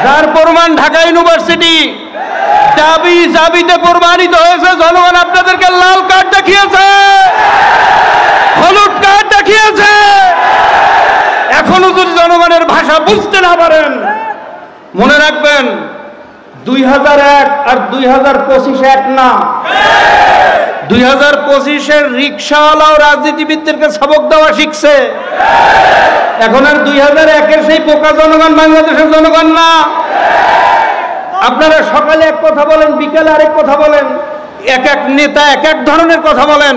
যার প্রমাণ ঢাকা ইউনিভার্সিটি দাবিতে প্রমাণিত হয়েছে। জনগণ আপনাদেরকে লাল কার্ড দেখিয়েছে, হলুদ কার্ড দেখিয়েছে। এখনো যদি জনগণের ভাষা বুঝতে না পারেন, মনে রাখবেন 2001 আর 2025 এক না। 2025-এর রিক্সাওয়ালাও রাজনীতিবিদদেরকে সবক দেওয়া শিখছে। এখন আর 2001-এর সেই বোকা জনগণ বাংলাদেশের জনগণ না। আপনারা সকালে এক কথা বলেন, বিকেলে আরেক কথা বলেন, এক এক নেতা এক এক ধরনের কথা বলেন।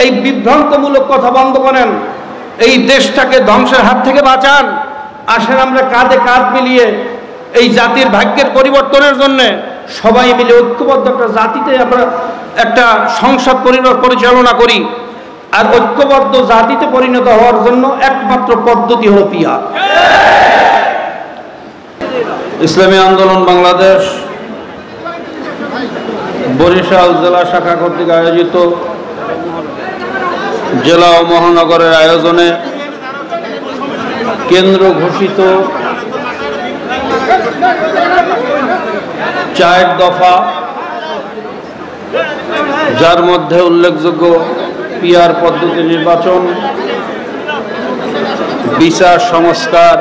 এই বিভ্রান্তমূলক কথা বন্ধ করেন, এই দেশটাকে ধ্বংসের হাত থেকে বাঁচান। আসেন আমরা কাঁধে কাঁধ মিলিয়ে এই জাতির ভাগ্যের পরিবর্তনের জন্য সবাই মিলে ঐক্যবদ্ধ একটা জাতিতে আমরা একটা সংসদ পরিচালনা করি। আর ঐক্যবদ্ধ জাতিতে পরিণত হওয়ার জন্য একমাত্র পদ্ধতি হলো পিয়ার। ইসলামী আন্দোলন বাংলাদেশ বরিশাল জেলা শাখা কর্তৃক আয়োজিত জেলা ও মহানগরের আয়োজনে কেন্দ্র ঘোষিত 4 দফা, যার মধ্যে উল্লেখযোগ্য পিয়ার পদ্ধতি নির্বাচন, বিচার সংস্কার,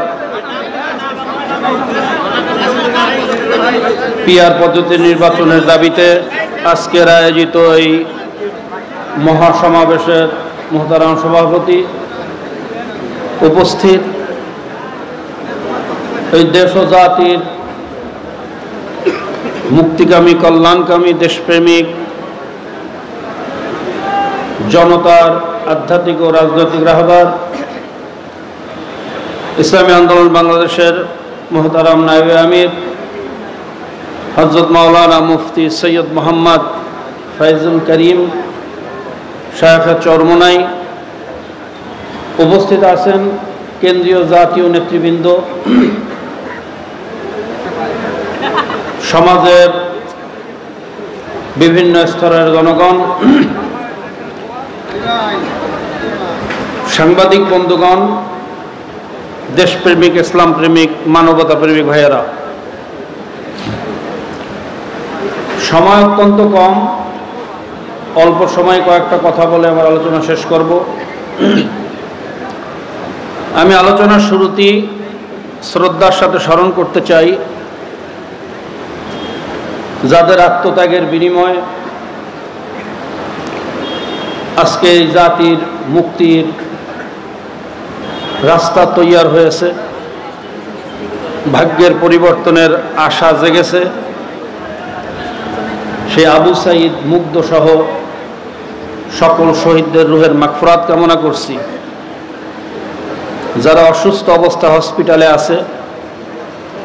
পিয়ার পদ্ধতি নির্বাচনের দাবিতে আজকের আয়োজিত এই মহাসমাবেশের মোহতারাম সভাপতি, উপস্থিত এই দেশ ও জাতির মুক্তিকামী, কল্যাণকামী, দেশপ্রেমিক জনতার আধ্যাত্মিক ও রাজনৈতিক রাহবার ইসলামী আন্দোলন বাংলাদেশের মোহতারাম নায়েবে আমির হযরত মাওলানা মুফতি সৈয়দ মোহাম্মদ ফয়জুল করিম শায়খ চরমোনাই, উপস্থিত আছেন কেন্দ্রীয় জাতীয় নেতৃবৃন্দ, সমাজের বিভিন্ন স্তরের জনগণ, সাংবাদিক বন্ধুগণ, দেশপ্রেমিক, ইসলাম প্রেমিক, মানবতা প্রেমিক ভাইয়েরা। সময় অত্যন্ত কম, অল্প সময়ে কয়েকটা কথা বলে আমার আলোচনা শেষ করব। আমি আলোচনার শুরুতেই শ্রদ্ধার সাথে স্মরণ করতে চাই যাদের আত্মত্যাগের বিনিময়ে আজকে এই জাতির মুক্তির রাস্তা তৈয়ার হয়েছে, ভাগ্যের পরিবর্তনের আশা জেগেছে। সেই আবু সাঈদ মুগ্ধ সহ সকল শহীদদের রুহের মাগফিরাত কামনা করছি। যারা অসুস্থ অবস্থা হসপিটালে আছে,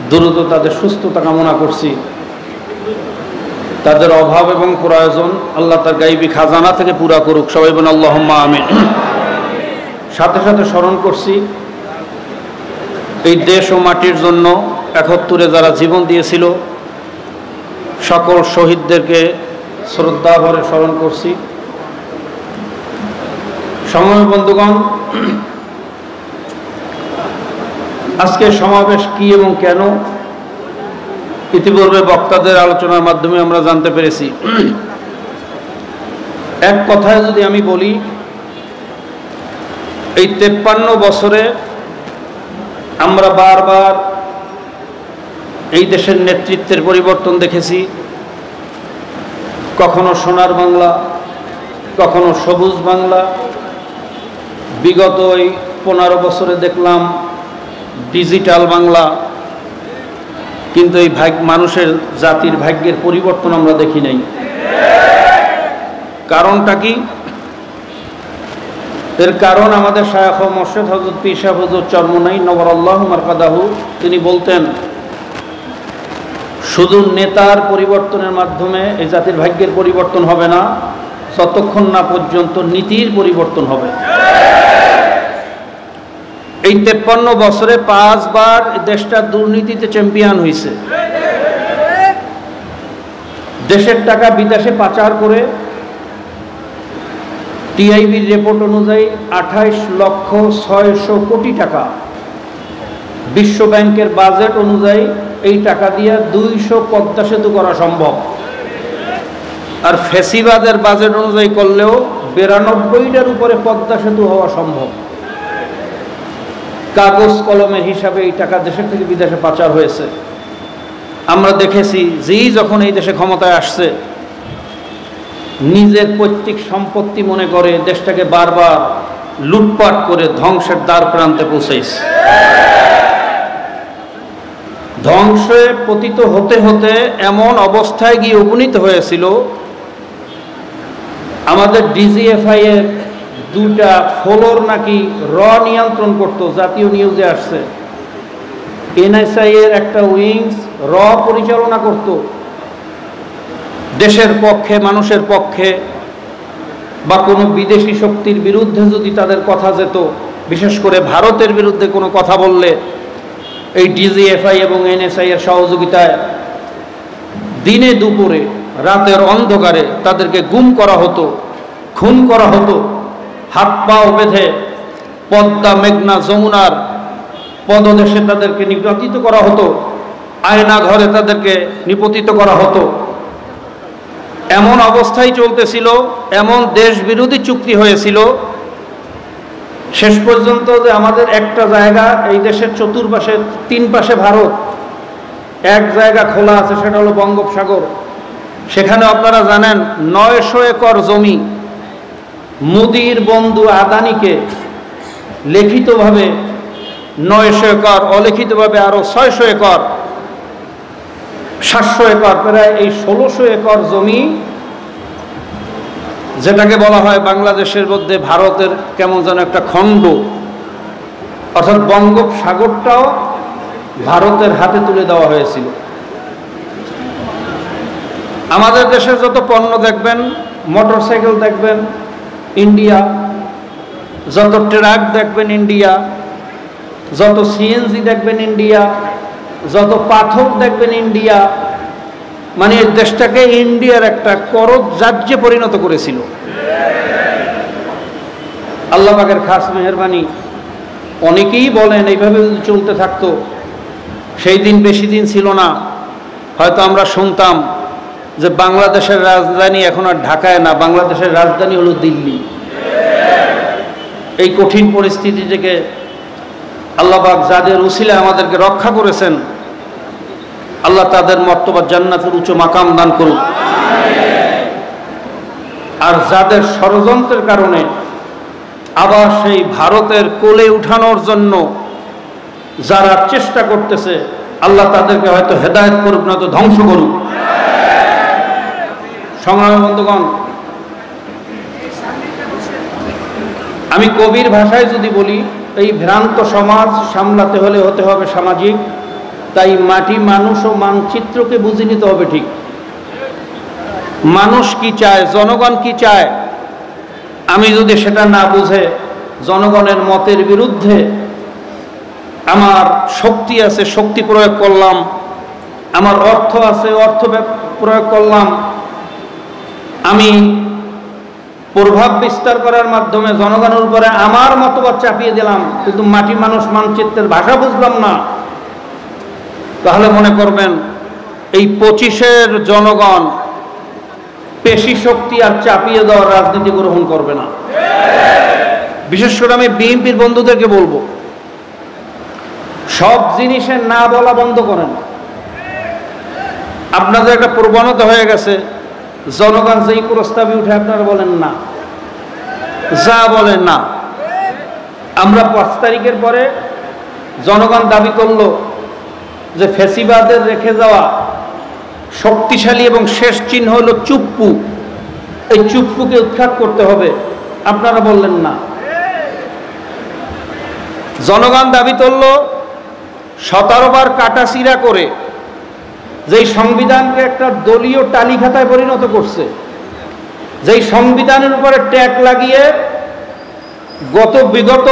দ্রুত তাদের সুস্থতা কামনা করছি। তাদের অভাব এবং প্রয়োজন আল্লাহ তার গাইবী খাজানা থেকে পুরা করুক, সবাই বলেন আল্লাহুম্মা আমিন। সাথে সাথে স্মরণ করছি এই দেশ ও মাটির জন্য ৭১-এ যারা জীবন দিয়েছিল সকল শহীদদেরকে শ্রদ্ধা ভরে স্মরণ করছি। সময় বন্ধুগণ, আজকে সমাবেশ কি এবং কেন ইতিপূর্বে বক্তাদের আলোচনার মাধ্যমে আমরা জানতে পেরেছি। এক কথায় যদি আমি বলি, এই ৫৩ বছরে আমরা বারবার এই দেশের নেতৃত্বের পরিবর্তন দেখেছি। কখনো সোনার বাংলা, কখনো সবুজ বাংলা। বিগত এই ১৫ বছরে দেখলাম ডিজিটাল বাংলা। কিন্তু এই মানুষের জাতির ভাগ্যের পরিবর্তন আমরা দেখি নাই। কারণটা কি? এর কারণ আমাদের শায়খ ও মুর্শিদ হযরত পীর সাহেব হুজুর চরমোনাই নওয়ারাল্লাহু মারকাদাহু, তিনি বলতেন শুধু নেতার পরিবর্তনের মাধ্যমে এই জাতির ভাগ্যের পরিবর্তন হবে না, যতক্ষণ না পর্যন্ত নীতির পরিবর্তন হবে। এই ৫৩ বছরে ৫ বার দেশটা দুর্নীতিতে চ্যাম্পিয়ন হয়েছে। দেশের টাকা বিদেশে পাচার করে টিআইবির রিপোর্ট অনুযায়ী ২৮,৬০,০০০ কোটি টাকা, বিশ্ব ব্যাংকের বাজেট অনুযায়ী এই টাকা দিয়ে 200 পদ্মা সেতু করা সম্ভব। আর ফেসিবাদের বাজেট অনুযায়ী করলেও 92টার উপরে পদ্মা সেতু হওয়া সম্ভব। কাগজ কলমের হিসাবে এই টাকা দেশের থেকে বিদেশে পাচার হয়েছে। আমরা দেখেছি যেই যখন এই দেশে ক্ষমতায় আসছে নিজের পৈতৃক সম্পত্তি মনে করে দেশটাকে বারবার লুটপাট করে ধ্বংসের দ্বার প্রান্তে পৌঁছেছে। ধ্বংসে পতিত হতে হতে এমন অবস্থায় গিয়ে উপনীত হয়েছিল, আমাদের ডিজিএফআই এর 2টা ফ্লোর নাকি নিয়ন্ত্রণ করত, জাতীয় নিউজে আসছে। এনএসআই এর একটা উইংস পরিচালনা করত। দেশের পক্ষে, মানুষের পক্ষে বা কোনো বিদেশি শক্তির বিরুদ্ধে যদি তাদের কথা যেত, বিশেষ করে ভারতের বিরুদ্ধে কোনো কথা বললে এই ডিজিএফআই এবং এনএসআই এর সহযোগিতায় দিনে দুপুরে রাতের অন্ধকারে তাদেরকে গুম করা হতো, খুন করা হতো, হাত পাও বেঁধে পদ্মা, মেঘনা, যমুনার পদদেশে তাদেরকে নিপাতিত করা হতো, আয়না ঘরে তাদেরকে নিপতিত করা হতো। এমন অবস্থায় চলতেছিল, এমন দেশ বিরোধী চুক্তি হয়েছিল শেষ পর্যন্ত যে আমাদের একটা জায়গা, এই দেশের চতুর্পাশে 3 পাশে ভারত, এক জায়গা খোলা আছে, সেটা হলো বঙ্গোপসাগর। সেখানে আপনারা জানেন 900 একর জমি মোদির বন্ধু আদানিকে লিখিতভাবে 900 একর, অলিখিতভাবে আরো 600 একর, 700 একর, প্রায় এই 1600 একর জমি, যেটাকে বলা হয় বাংলাদেশের মধ্যে ভারতের কেমন যেন একটা খণ্ড, অর্থাৎ বঙ্গোপসাগরটাও ভারতের হাতে তুলে দেওয়া হয়েছিল। আমাদের দেশের যত পণ্য দেখবেন, মোটরসাইকেল দেখবেন ইন্ডিয়া, যত ট্রাক দেখবেন ইন্ডিয়া, যত সিএনজি দেখবেন ইন্ডিয়া, যত পাথর দেখবেন ইন্ডিয়া, মানে দেশটাকে ইন্ডিয়ার একটা করদ রাজ্যে পরিণত করেছিল। আল্লাহ পাকের খাস মেহেরবানি। অনেকেই বলেন এইভাবে যদি চলতে থাকতো, সেই দিন বেশি দিন ছিল না, হয়তো আমরা শুনতাম যে বাংলাদেশের রাজধানী এখন আর ঢাকায় না, বাংলাদেশের রাজধানী হলো দিল্লি। এই কঠিন পরিস্থিতি থেকে আল্লাহ পাক যাদের উসিলায় আমাদেরকে রক্ষা করেছেন, আল্লাহ তাদের মর্তবা জান্নাতের উচ্চ মাকাম দান করুক। আর যাদের ষড়যন্ত্রের কারণে আবার সেই ভারতের কোলে উঠানোর জন্য যারা চেষ্টা করতেছে, আল্লাহ তাদেরকে হয়তো হেদায়েত করুক, নয়তো ধ্বংস করুক। সংগ্রামী বন্ধুগণ, আমি কবির ভাষায় যদি বলি, এই ভ্রান্ত সমাজ সামলাতে হলে হতে হবে সামাজিক। তাই মাটি, মানুষ ও মানচিত্রকে বুঝে নিতে হবে ঠিক। মানুষ কি চায়, জনগণ কি চায়, আমি যদি সেটা না বুঝে জনগণের মতের বিরুদ্ধে আমার শক্তি আছে, শক্তি প্রয়োগ করলাম, আমার অর্থ আছে, অর্থ প্রয়োগ করলাম, আমি প্রভাব বিস্তার করার মাধ্যমে জনগণের উপরে আমার মতবাদ চাপিয়ে দিলাম, কিন্তু মাটি, মানুষ, মানচিত্রের ভাষা বুঝলাম না, তাহলে মনে করবেন এই 25-এর জনগণ পেশি শক্তি আর চাপিয়ে দেওয়ার রাজনীতি গ্রহণ করবে না। বিশেষ করে আমি বিএনপির বন্ধুদেরকে বলবো, সব জিনিসের না বলা বন্ধ করেন। আপনাদের একটা প্রবণতা হয়ে গেছে, জনগণ যেই প্রস্তাবে উঠে আপনারা বলেন না, যা বলেন না। আমরা 5 তারিখের পরে জনগণ দাবি করলো যে ফ্যাসিবাদের রেখে যাওয়া শক্তিশালী এবং শেষ চিহ্ন হলো চুপ্পু, এই চুপ্পুকে উৎখাত করতে হবে, আপনারা বললেন না। জনগণ দাবি করল 17 বার কাটাছিড়া করে যেই সংবিধানকে একটা দলীয় টালিখাতায় পরিণত করছে, যেই সংবিধানের উপরে ট্যাগ লাগিয়ে বিগত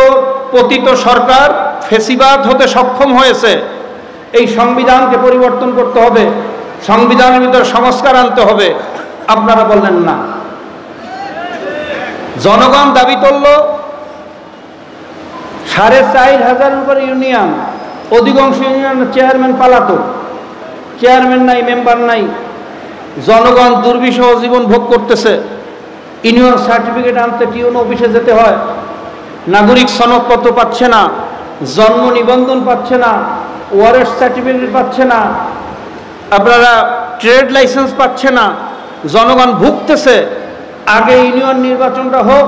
পতিত সরকার ফ্যাসিবাদ হতে সক্ষম হয়েছে, এই সংবিধানকে পরিবর্তন করতে হবে, সংবিধানের ভিতরে সংস্কার আনতে হবে, আপনারা বললেন না। জনগণ দাবি করল 4,500 উপরে ইউনিয়ন, অধিকাংশ ইউনিয়নের চেয়ারম্যান পালাতো, চেয়ারম্যান নাই, মেম্বার নাই, জনগণ দুর্বিষহ জীবন ভোগ করতেছে। ইউনিয়ন সার্টিফিকেট আনতে টিউন অফিসে যেতে হয়, নাগরিক সনদপত্র পাচ্ছে না, জন্ম নিবন্ধন পাচ্ছে না, ওয়ারেন্ট সার্টিফিকেট পাচ্ছে না, আপনারা ট্রেড লাইসেন্স পাচ্ছে না, জনগণ ভুগতেছে। আগে ইউনিয়ন নির্বাচনটা হোক,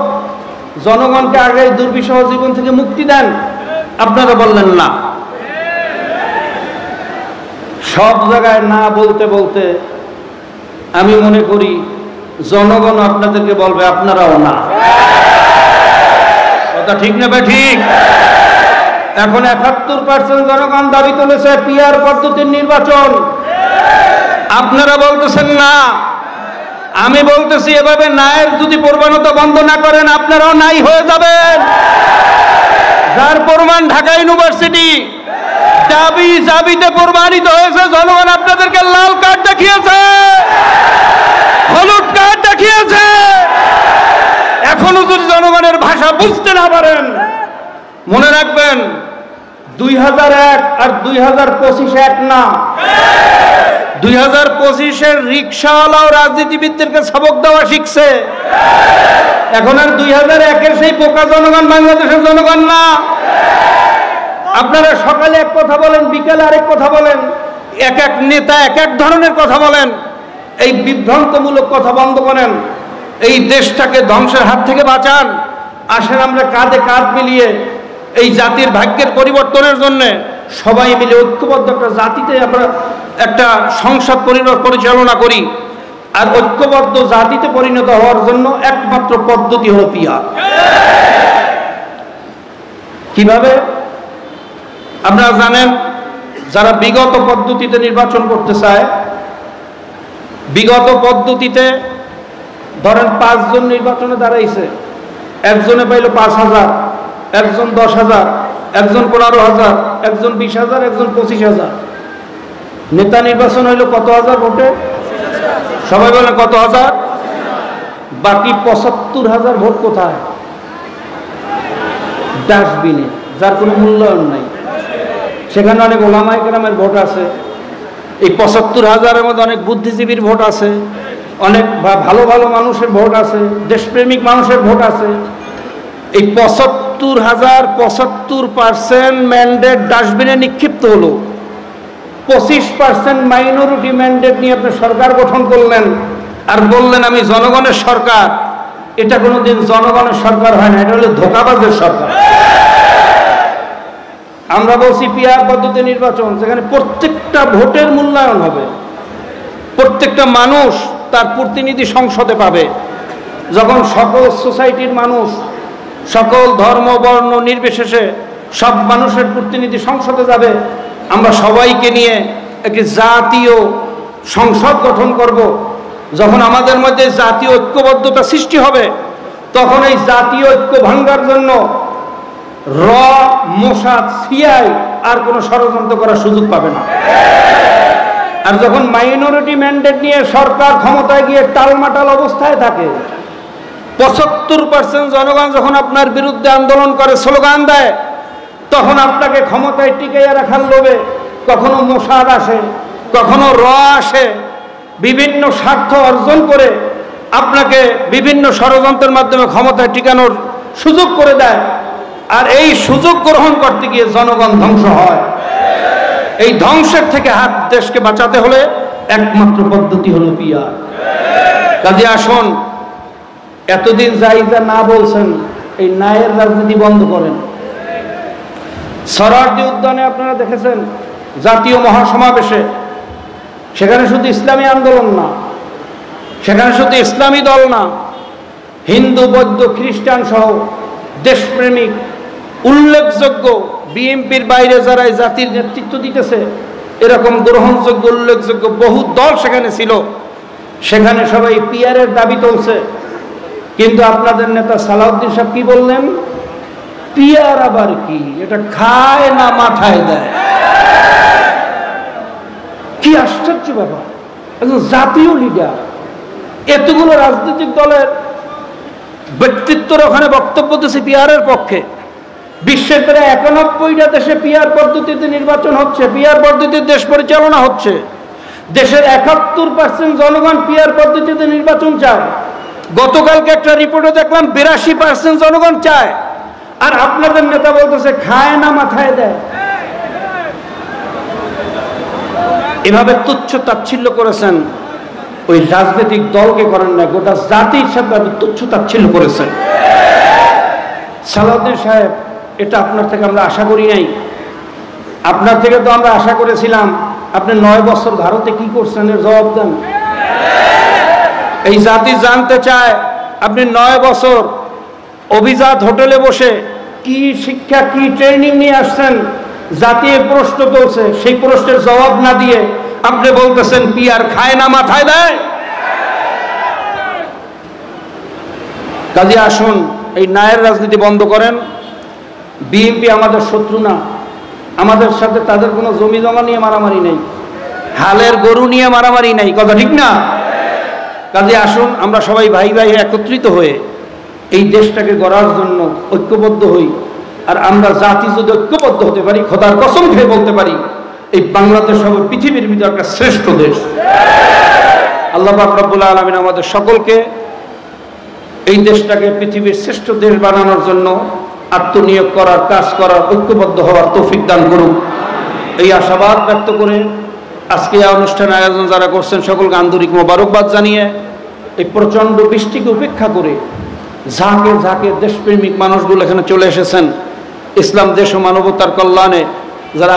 জনগণকে আগে দুর্বিষহ জীবন থেকে মুক্তি দেন। আপনারা বললেন না। সব জায়গায় না বলতে বলতে আমি মনে করি জনগণ আপনাদেরকে বলবে আপনারাও না। কথা ঠিক না ভাই? ঠিক। এখন ৭১% জনগণ দাবি তুলেছে পিআর পদ্ধতির নির্বাচন, আপনারা বলতেছেন না। আমি বলতেছি এভাবে নায়ের যদি প্রবণতা বন্ধ না করেন আপনারাও নাই হয়ে যাবেন। যার প্রমাণ ঢাকা ইউনিভার্সিটি দাবিতে প্রমাণিত হয়েছে। জনগণ আপনাদেরকে লাল কার্ড দেখিয়েছে, হলুদ কার্ড দেখিয়েছে। এখনো যদি জনগণের ভাষা বুঝতে না পারেন, মনে রাখবেন 2001 আর 2025 এক না। 2025-এর রিক্সাওয়ালাও রাজনীতিবিদদেরকে সবক দেওয়া শিখছে। এখন আর 2001-এর সেই বোকা জনগণ বাংলাদেশের জনগণ না। আপনারা সকালে এক কথা বলেন, বিকালে আরেক কথা বলেন, এক এক নেতা এক এক ধরনের কথা বলেন। এই বিভ্রান্তমূলক কথা বন্ধ করেন, এই দেশটাকে ধ্বংসের হাত থেকে বাঁচান। আসেন আমরা কাঁধে কাঁধ মিলিয়ে এই জাতির ভাগ্যের পরিবর্তনের জন্য সবাই মিলে ঐক্যবদ্ধ একটা জাতিতে আমরা একটা সংসদ পরিচালনা করি। আর ঐক্যবদ্ধ জাতিতে পরিণত হওয়ার জন্য একমাত্র পদ্ধতি হলো পিআর। কিভাবে? আপনারা জানেন, যারা বিগত পদ্ধতিতে নির্বাচন করতে চায়, বিগত পদ্ধতিতে ধরেন 5 জন নির্বাচনে দাঁড়াইছে, একজনে পাইল 5,000, একজন 10,000, একজন 15,000, একজন 20,000, একজন 25,000। নেতা নির্বাচন হইল কত হাজার ভোটে? সবাই বলেন কত হাজার? বাকি 75,000 ভোট কোথায়? ডাস্টবিনে, যার কোনো মূল্যায়ন নাই। সেখানে অনেক ওলামায়ে কেরামের ভোট আছে। এই 75,000-এর মধ্যে অনেক বুদ্ধিজীবীর ভোট আছে, অনেক ভালো ভালো মানুষের ভোট আছে, দেশপ্রেমিক মানুষের ভোট আছে। এই 75,000 75% ম্যান্ডেট ডাস্টবিনে নিক্ষিপ্ত হলো। 25% মাইনরিটি ম্যান্ডেট নিয়ে আপনি সরকার গঠন করলেন আর বললেন আমি জনগণের সরকার। এটা কোনোদিন জনগণের সরকার হয় না, এটা হলো ধোঁকাবাজের সরকার। আমরা বলছি পিআর পদ্ধতি নির্বাচন, যেখানে প্রত্যেকটা ভোটের মূল্যায়ন হবে, প্রত্যেকটা মানুষ তার প্রতিনিধি সংসদে পাবে। যখন সকল সোসাইটির মানুষ, সকল ধর্ম বর্ণ নির্বিশেষে সব মানুষের প্রতিনিধি সংসদে যাবে, আমরা সবাইকে নিয়ে একটি জাতীয় সংসদ গঠন করব। যখন আমাদের মধ্যে জাতীয় ঐক্যবদ্ধতা সৃষ্টি হবে, তখন এই জাতীয় ঐক্য ভাঙার জন্য র, মোসাদ, সিআই আর কোনো ষড়যন্ত্র করার সুযোগ পাবে না। আর যখন মাইনরিটি ম্যান্ডেট নিয়ে সরকার ক্ষমতায় গিয়ে টালমাটাল অবস্থায় থাকে, 75% জনগণ যখন আপনার বিরুদ্ধে আন্দোলন করে, স্লোগান দেয়, তখন আপনাকে ক্ষমতায় টিকিয়ে রাখার লোভে কখনো মোসাদ আসে, কখনো র আসে, বিভিন্ন স্বার্থ অর্জন করে আপনাকে বিভিন্ন ষড়যন্ত্রের মাধ্যমে ক্ষমতায় টিকানোর সুযোগ করে দেয়। আর এই সুযোগ গ্রহণ করতে গিয়ে জনগণ ধ্বংস হয়। এই ধ্বংসের থেকে হাত দেশকে বাঁচাতে হলে একমাত্র পদ্ধতি হলো পিআর। কাজে আসুন, এতদিন যাই যা না বলছেন, এই নায়ের রাজনীতি বন্ধ করেন। সরারদি উদ্যানে আপনারা দেখেছেন জাতীয় মহাসমাবেশে, সেখানে শুধু ইসলামী আন্দোলন না, সেখানে শুধু ইসলামী দল না, হিন্দু, বৌদ্ধ, খ্রিস্টান সহ দেশপ্রেমিক উল্লেখযোগ্য, বিএনপির বাইরে যারা এই জাতির নেতৃত্ব দিতেছে, এরকম গ্রহণযোগ্য উল্লেখযোগ্য বহু দল সেখানে ছিল। সেখানে সবাই পিআরের দাবি তুলছে। কিন্তু আপনাদের নেতা সালাউদ্দিন সাহেব কি বললেন? পিআর আবার কি? এটা খায় না মাথায় দেয়। কি আশ্চর্য ব্যাপার! একজন জাতীয় লিডার, এতগুলো রাজনৈতিক দলের ব্যক্তিত্বর ওখানে বক্তব্য দিচ্ছে পিআরের পক্ষে। বিশ্বের প্রায় 91টা দেশে পিআর পদ্ধতিতে নির্বাচন হচ্ছে, পিআর পদ্ধতিতে দেশ পরিচালনা হচ্ছে। দেশের 71% জনগণ পিআর পদ্ধতিতে নির্বাচন চায়। গতকালকে একটা রিপোর্টে দেখলাম 82% জনগণ চায়, আর আপনাদের নেতা বলতেছে খায় না মাথায় দেয়। এভাবে তুচ্ছ তাচ্ছিল্য করেছেন, ওই রাজনৈতিক দলকে করেন না, গোটা জাতির সাথে তুচ্ছ তাচ্ছিল্য করেছেন। সালাউদ্দিন সাহেব, এটা আপনার থেকে আমরা আশা করি নাই। আপনার থেকে তো আমরা আশা করেছিলাম আপনি 9 বছর ভারতে কি করছেন এর জবাব দেন। এই জাতি জানতে চায় আপনি 9 বছর অভিজাত হোটেলে বসে কি শিক্ষা, কি ট্রেনিং নিয়ে আসছেন। জাতীয় প্রশ্ন তুলছে, সেই প্রশ্নের জবাব না দিয়ে আপনি বলতেছেন পিআর খায় না মাথায় দেয়। কাজে আসুন, এই ন্যায়ের রাজনীতি বন্ধ করেন। বিএনপি আমাদের শত্রু না, আমাদের সাথে তাদের কোনো জমি জমা নিয়ে মারামারি নেই, হালের গরু নিয়ে মারামারি নেই, কথা ঠিক না? কাজে আসুন আমরা সবাই ভাই ভাই একত্রিত হয়ে এই দেশটাকে গড়ার জন্য ঐক্যবদ্ধ হই। আর আমরা জাতি যদি ঐক্যবদ্ধ হতে পারি, খোদার কসম খেয়ে বলতে পারি এই বাংলাদেশ হবে পৃথিবীর ভিতরে একটা শ্রেষ্ঠ দেশ। আল্লাহ পাক রব্বুল আলামিন আমাদের সকলকে এই দেশটাকে পৃথিবীর শ্রেষ্ঠ দেশ বানানোর জন্য আত্মনিয়োগ করার, কাজ করার, ঐক্যবদ্ধ হওয়ার তৌফিক দান করুন। এই আশাবাদ ব্যক্ত করে আজকে এই অনুষ্ঠানের আয়োজন যারা করছেন সকলকে আন্তরিক মোবারকবাদ জানিয়ে এই প্রচণ্ড বৃষ্টিকে উপেক্ষা করে ঝাঁকে ঝাঁকে দেশপ্রেমিক মানুষগুলো এখানে চলে এসেছেন, ইসলাম দেশ ও মানবতার কল্যাণে যারা